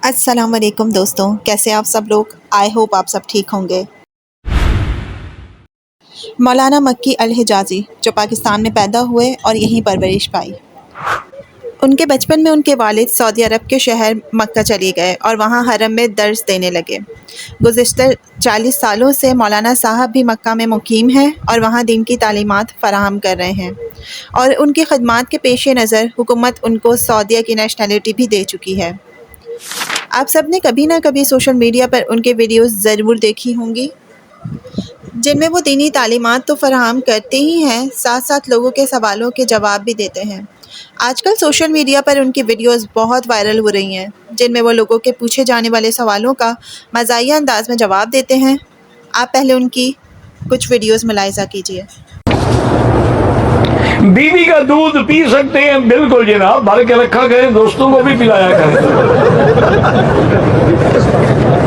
अस्सलाम वालेकुम दोस्तों, कैसे आप सब लोग। आई होप आप सब ठीक होंगे। मौलाना मक्की अल हिजाज़ी जो पाकिस्तान में पैदा हुए और यहीं परवरिश पाई। उनके बचपन में उनके वालिद सऊदी अरब के शहर मक्का चले गए और वहाँ हरम में दर्स देने लगे। गुज़िश्ता 40 सालों से मौलाना साहब भी मक्का में मुकीम हैं और वहाँ दीन की तालीमात फ़राहम कर रहे हैं और उनकी खदमात के पेश नज़र हुकूमत उनको सऊदीया की नेशनलिटी भी दे चुकी है। आप सब ने कभी ना कभी सोशल मीडिया पर उनके वीडियोस ज़रूर देखी होंगी, जिनमें वो दीनी तालीमात तो फ़राहम करते ही हैं, साथ साथ लोगों के सवालों के जवाब भी देते हैं। आजकल सोशल मीडिया पर उनकी वीडियोस बहुत वायरल हो रही हैं, जिनमें वो लोगों के पूछे जाने वाले सवालों का मज़ाहिया अंदाज में जवाब देते हैं। आप पहले उनकी कुछ वीडियोस मुलाहिज़ा कीजिए। बीवी का दूध पी सकते हैं, बिल्कुल जनाब, भर के रखा करें, दोस्तों को भी पिलाया करें।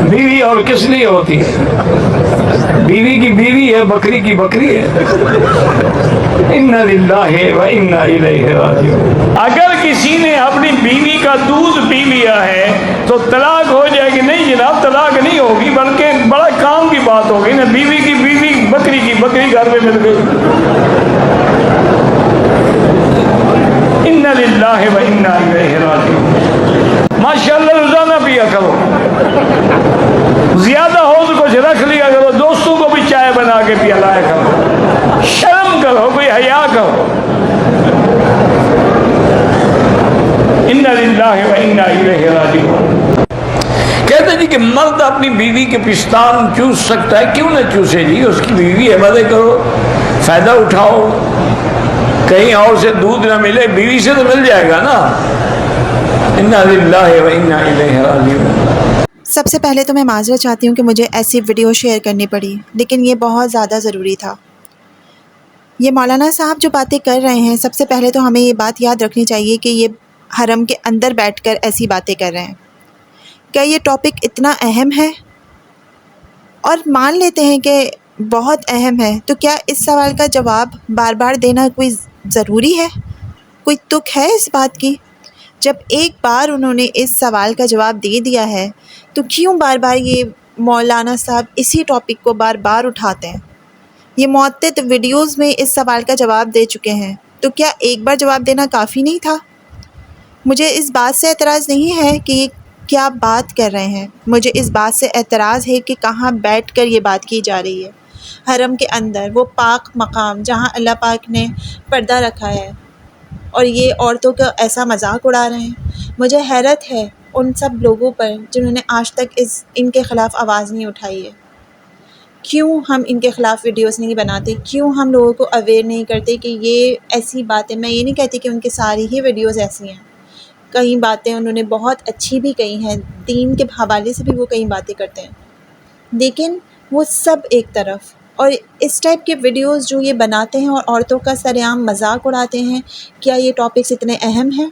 बीवी और किस लिए होती है? बीवी की बीवी है, बकरी की बकरी है। इन्ना लिल्लाहि व इन्ना इलैहि राजिऊन। अगर किसी ने अपनी बीवी का दूध पी लिया है तो तलाक हो जाएगी? नहीं जनाब, तलाक नहीं होगी, बल्कि बड़ा काम की बात होगी ना। बीवी की बीवी, बकरी की बकरी घर में मिल गई। इन्ना लिल्लाहि व इन्ना इलैहि राजिऊन। माशाअल्लाह, रोजाना पिया करो, ज्यादा हो तो कुछ रख लिया करो, दोस्तों को भी चाय बना के पिलाया करो, शर्म करो, कोई हया करो। इन्ना लिल्लाहि व इन्ना इलैहि राजिऊन। कहते जी कि मर्द अपनी बीवी के पिस्तान चूस सकता है, क्यों ना चूसे जी, उसकी बीवी है, मजे करो, फायदा उठाओ। कहीं और से दूध ना मिले, बीवी से तो मिल जाएगा ना। इन्ना लिल्लाहि व इन्ना इलैहि राजिऊन। सबसे पहले तो मैं माज़रत चाहती हूँ कि मुझे ऐसी वीडियो शेयर करनी पड़ी, लेकिन ये बहुत ज़्यादा ज़रूरी था। ये मौलाना साहब जो बातें कर रहे हैं, सबसे पहले तो हमें ये बात याद रखनी चाहिए कि ये हरम के अंदर बैठकर ऐसी बातें कर रहे हैं। क्या ये टॉपिक इतना अहम है? और मान लेते हैं कि बहुत अहम है, तो क्या इस सवाल का जवाब बार बार देना कोई ज़रूरी है? कोई तुक है इस बात की? जब एक बार उन्होंने इस सवाल का जवाब दे दिया है, तो क्यों बार बार ये मौलाना साहब इसी टॉपिक को बार बार उठाते हैं? ये मुअत्तद वीडियोज़ में इस सवाल का जवाब दे चुके हैं, तो क्या एक बार जवाब देना काफ़ी नहीं था? मुझे इस बात से एतराज़ नहीं है कि ये क्या बात कर रहे हैं, मुझे इस बात से एतराज़ है कि कहाँ बैठकर ये बात की जा रही है। हरम के अंदर वो पाक मकाम जहाँ अल्लाह पाक ने पर्दा रखा है, और ये औरतों का ऐसा मजाक उड़ा रहे हैं। मुझे हैरत है उन सब लोगों पर जिन्होंने आज तक इनके ख़िलाफ़ आवाज़ नहीं उठाई है। क्यों हम इनके ख़िलाफ़ वीडियोस नहीं बनाते? क्यों हम लोगों को अवेयर नहीं करते कि ये ऐसी बातें, मैं ये नहीं कहती कि उनकी सारी ही वीडियोस ऐसी हैं, कई बातें उन्होंने बहुत अच्छी भी कही हैं, दीन के हवाले से भी वो कई बातें करते हैं, लेकिन वो सब एक तरफ। और इस टाइप के वीडियोस जो ये बनाते हैं और औरतों का सरेआम मजाक उड़ाते हैं, क्या ये टॉपिक्स इतने अहम हैं?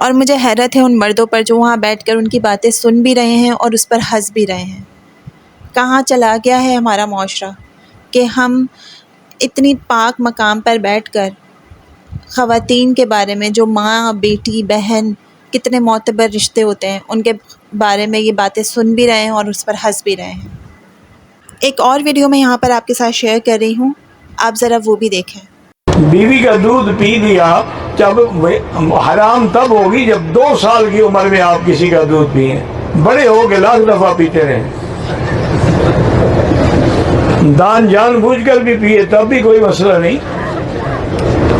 और मुझे हैरत है उन मर्दों पर जो वहाँ बैठकर उनकी बातें सुन भी रहे हैं और उस पर हंस भी रहे हैं। कहाँ चला गया है हमारा माशरा कि हम इतनी पाक मकाम पर बैठकर ख़वातीन के बारे में, जो माँ, बेटी, बहन, कितने मोतबर रिश्ते होते हैं, उनके बारे में ये बातें सुन भी रहे हैं और उस पर हंस भी रहे हैं। एक और वीडियो मैं यहाँ पर आपके साथ शेयर कर रही हूँ, आप ज़रा वो भी देखें। बीवी का दूध पी लिया, जब हराम तब होगी जब 2 साल की उम्र में आप किसी का दूध पिए। बड़े हो के लाख दफा पीते रहे, दान जानबूझकर भी पिए तब भी कोई मसला नहीं,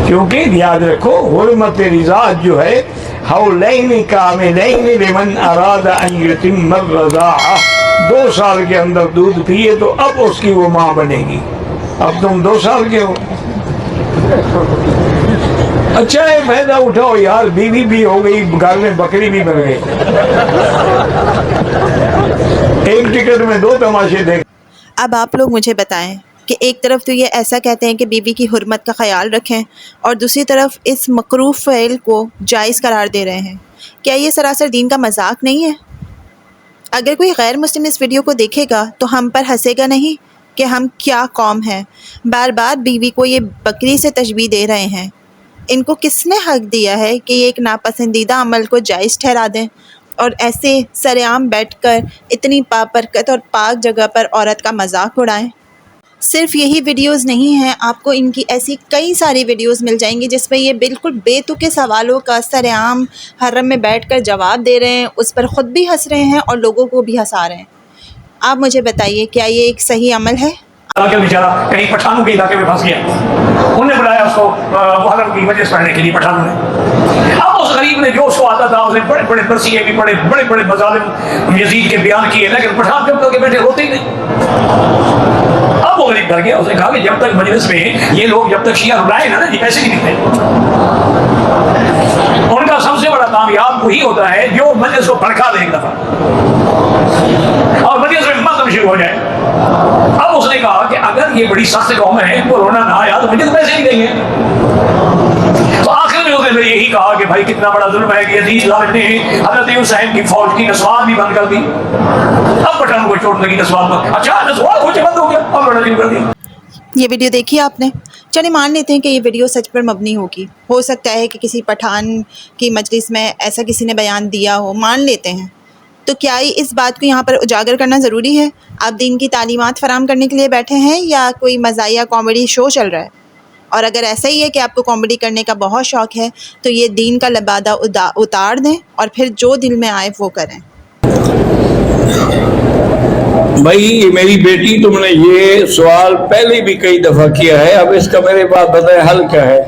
क्योंकि याद रखो हुर्मत रिज़ा जो है हौलैन कामिलैन लिमन अरादा अन युतिम्म रज़ाअह। 2 साल के अंदर दूध पिए तो अब उसकी वो माँ बनेगी। अब तुम 2 साल के हो, अच्छा है, फायदा उठाओ यार, बीवी भी हो गई, घर में बकरी भी बन गई। एक टिकट में 2 तमाशे देख। अब आप लोग मुझे बताएं कि एक तरफ तो ये ऐसा कहते हैं कि बीवी की हुर्मत का ख्याल रखें, और दूसरी तरफ इस मकरूह फ़ेल को जायज़ करार दे रहे हैं। क्या ये सरासर दीन का मजाक नहीं है? अगर कोई गैर मुस्लिम इस वीडियो को देखेगा तो हम पर हंसेगा नहीं कि हम क्या कौम हैं। बार बार बीवी को ये बकरी से तशबीह दे रहे हैं। ان کو کس نے حق دیا ہے کہ یہ ایک ناپسندیدہ عمل کو جائز ٹھہرا دیں اور ایسے سر عام بیٹھ کر اتنی پاپرکت اور پاک جگہ پر عورت کا مذاق اڑائیں؟ صرف یہی ویڈیوز نہیں ہیں، آپ کو ان کی ایسی کئی ساری ویڈیوز مل جائیں گی جس میں یہ بالکل بے تکے سوالوں کا سر عام حرم میں بیٹھ کر جواب دے رہے ہیں، اس پر خود بھی ہنس رہے ہیں اور لوگوں کو بھی ہنسا رہے ہیں۔ آپ مجھے بتائیے، کیا یہ ایک صحیح عمل ہے؟ بیچارہ کہیں پٹھانوں کے علاقے میں پھنس گیا، انہوں نے بلایا اس کو محرم کی مجلس پڑھنے کے لیے پٹھانوں نے۔ اب اس غریب نے جو اس کو آتا تھا، اس نے بڑے بڑے برسیے بھی پڑھے، بڑے بڑے مظالم یزید کے بیان کیے، لیکن پٹھان چپ کر کے بیٹھے، ہوتے ہی نہیں۔ اب وہ غریب کر گیا، اس نے کہا کہ جب تک مجلس میں یہ لوگ جب تک شیعہ رلائے نا یہ پیسے نہیں ملتے۔ ان کا سب سے بڑا کامیاب وہی ہوتا ہے جو مجلس کو بھڑکا دے ایک دفعہ اور مجلس میں مذہب شروع ہو جائے۔ اب اس نے کہا کہ اگر یہ بڑی سخت قوم ہے، وہ رونا نہ آیا تو مجھے تو پیسے نہیں دیں گے۔ تو آخر میں اس نے یہی کہا کہ بھائی کتنا بڑا ظلم ہے کہ یزید ظالم نے حضرت حسین کی فوج کی نسوان بھی بند کر دی۔ اب پٹھانوں کو چوٹ لگی نسوان پر، اچھا نسوان کچھ بند ہو گیا، اب لڑنا شروع کر دیا۔ یہ ویڈیو دیکھی آپ نے؟ چلے مان لیتے ہیں کہ یہ ویڈیو سچ پر مبنی ہوگی، ہو سکتا ہے کہ کسی پٹھان کی مجلس میں ایسا کسی نے بیان دیا ہو، مان لیتے ہیں۔ تو کیا اس بات کو یہاں پر اجاگر کرنا ضروری ہے؟ آپ دین کی تعلیمات فراہم کرنے کے لیے بیٹھے ہیں یا کوئی مزاحیہ کامیڈی شو چل رہا ہے؟ اور اگر ایسا ہی ہے کہ آپ کو کامیڈی کرنے کا بہت شوق ہے تو یہ دین کا لبادہ اتار دیں اور پھر جو دل میں آئے وہ کریں۔ بھائی میری بیٹی، تم نے یہ سوال پہلے بھی کئی دفعہ کیا ہے، اب اس کا میرے پاس بتائیں حل کیا ہے؟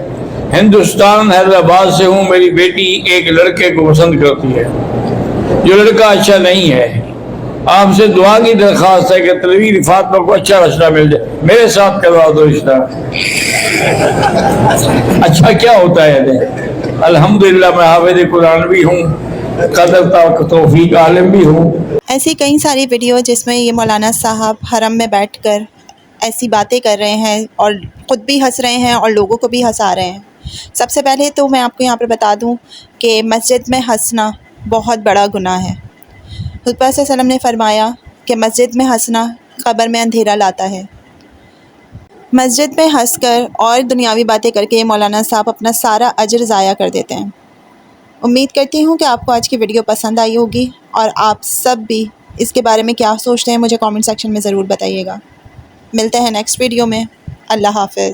ہندوستان حیدرآباد سے ہوں، میری بیٹی ایک لڑکے کو پسند کرتی ہے جو لڑکا اچھا نہیں ہے۔ آپ سے دعا کی درخواست ہے کہ تنویر فاطمہ کو اچھا رشتہ مل جائے، میرے ساتھ کروا دو رشتہ۔ اچھا کیا ہوتا ہے؟ الحمدللہ میں حافظ قرآن بھی ہوں، قدر توفیق عالم بھی ہوں۔ ایسی کئی ساری ویڈیو جس میں یہ مولانا صاحب حرم میں بیٹھ کر ایسی باتیں کر رہے ہیں اور خود بھی ہنس رہے ہیں اور لوگوں کو بھی ہنسا رہے ہیں۔ سب سے پہلے تو میں آپ کو یہاں پر بتا دوں کہ مسجد میں ہنسنا بہت بڑا گناہ ہے۔ حضور صلی اللہ علیہ وسلم نے فرمایا کہ مسجد میں ہنسنا قبر میں اندھیرا لاتا ہے۔ مسجد میں ہنس کر اور دنیاوی باتیں کر کے یہ مولانا صاحب اپنا سارا اجر ضائع کر دیتے ہیں۔ امید کرتی ہوں کہ آپ کو آج کی ویڈیو پسند آئی ہوگی اور آپ سب بھی اس کے بارے میں کیا سوچتے ہیں مجھے کامنٹ سیکشن میں ضرور بتائیے گا۔ ملتے ہیں نیکسٹ ویڈیو میں۔ اللہ حافظ۔